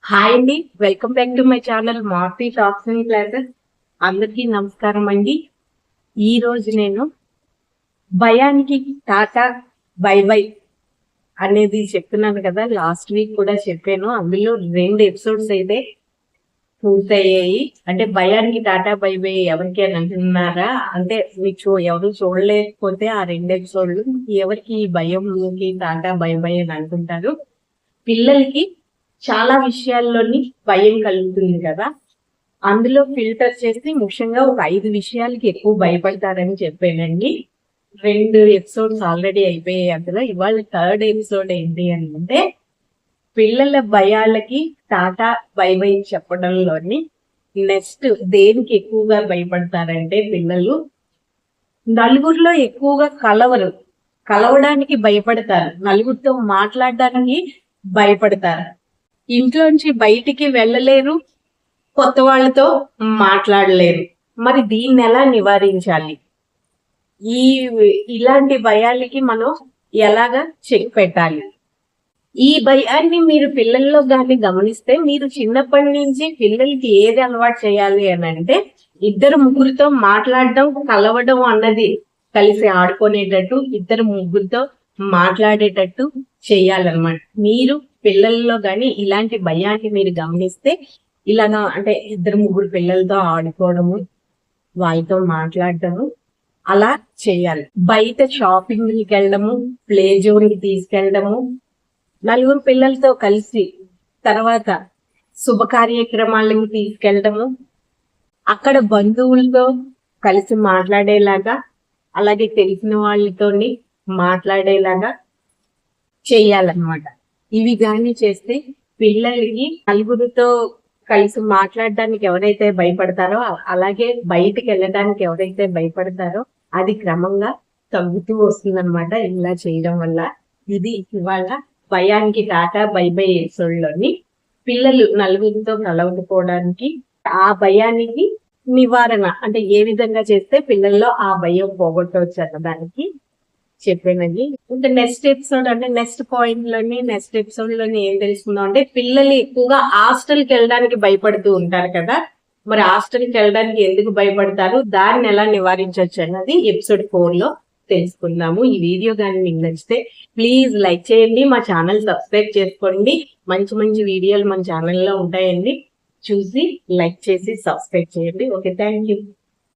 Hi అండి, welcome back to my channel Maruthi talks and classes. అందరికీ నమస్కారం అండి. ఈ రోజు నేను భయానికి టాటా బై బై అనేది చెప్తున్నాను కదా, లాస్ట్ వీక్ కూడా చెప్పాను. అందులో 2 ఎపిసోడ్స్ అయితే పూర్తయ్యాయి. అంటే భయానికి టాటా బై బై ఎవరికి అని అంటున్నారా? అంటే మీకు ఎవరు చూడలేకపోతే ఆ 2 ఎపిసోడ్లు ఎవరికి ఈ భయంకి టాటా బై బై అని అంటుంటారు. పిల్లలకి చాలా విషయాల్లోని భయం కలుగుతుంది కదా, అందులో ఫిల్టర్ చేసి ముఖ్యంగా ఒక 5 విషయాలకి ఎక్కువ భయపడతారని చెప్పానండి. 2 ఎపిసోడ్స్ ఆల్రెడీ అయిపోయాయి. అందులో ఇవాళ 3rd ఎపిసోడ్ ఏంటి అంటే పిల్లల భయాలకి టాటా బై బై చెప్పడంలోని నెక్స్ట్ దేనికి ఎక్కువగా భయపడతారంటే పిల్లలు నలుగురిలో ఎక్కువగా కలవడానికి భయపడతారు, నలుగురితో మాట్లాడడానికి భయపడతారు, ఇంట్లోంచి బయటికి వెళ్ళలేరు, కొత్త వాళ్ళతో మాట్లాడలేరు. మరి దీన్ని ఎలా నివారించాలి? ఇలాంటి భయాలకి మనం ఎలాగా చెక్ పెట్టాలి? ఈ భయాన్ని మీరు పిల్లల్లో కానీ గమనిస్తే మీరు చిన్నప్పటి నుంచి పిల్లలకి ఏది అలవాటు చేయాలి అని అంటే 2-3 మాట్లాడడం, కలవడం అన్నది, కలిసి ఆడుకునేటట్టు 2-3 మాట్లాడేటట్టు చేయాలన్నమాట. మీరు పిల్లల్లో కానీ ఇలాంటి భయాన్ని మీరు గమనిస్తే ఇలాగా అంటే 2-3 పిల్లలతో ఆడుకోవడము, వాళ్ళతో మాట్లాడటము అలా చేయాలి. బయట షాపింగ్కి వెళ్ళడము, ప్లే జోన్కి తీసుకెళ్ళడము, 4 పిల్లలతో కలిసి తర్వాత శుభ కార్యక్రమాలకు తీసుకెళ్ళడము, అక్కడ బంధువులతో కలిసి మాట్లాడేలాగా, అలాగే తెలిసిన వాళ్ళతోని మాట్లాడేలాగా చెయ్యాలన్నమాట. ఇవి కానీ చేస్తే పిల్లలకి నలుగురితో కలిసి మాట్లాడడానికి ఎవరైతే భయపడతారో, అలాగే బయటికి వెళ్ళడానికి ఎవరైతే భయపడతారో అది క్రమంగా తగ్గుతూ వస్తుందన్నమాట ఇలా చేయడం వల్ల. ఇది ఇవాళ భయానికి టాటా బై బై ఎపిసోడ్లోని పిల్లలు నలుగురితో కలవకపోవడానికి, ఆ భయానికి నివారణ అంటే ఏ విధంగా చేస్తే పిల్లల్లో ఆ భయం పోగొట్టవచ్చు అన్నదానికి చెప్పానండి. ఇంకా నెక్స్ట్ ఎపిసోడ్ లోని ఏం తెలుసుకుందాం అంటే పిల్లలు ఎక్కువగా హాస్టల్కి వెళ్ళడానికి భయపడుతూ ఉంటారు కదా, మరి హాస్టల్కి వెళ్ళడానికి ఎందుకు భయపడతారు, దాన్ని ఎలా నివారించవచ్చు అన్నది ఎపిసోడ్ 4 లో తెలుసుకుందాము. ఈ వీడియో కానీ మీకు నచ్చితే ప్లీజ్ లైక్ చేయండి, మా ఛానల్ సబ్స్క్రైబ్ చేసుకోండి. మంచి మంచి వీడియోలు మన ఛానల్లో ఉంటాయండి, చూసి లైక్ చేసి సబ్స్క్రైబ్ చేయండి. Okay, thank you.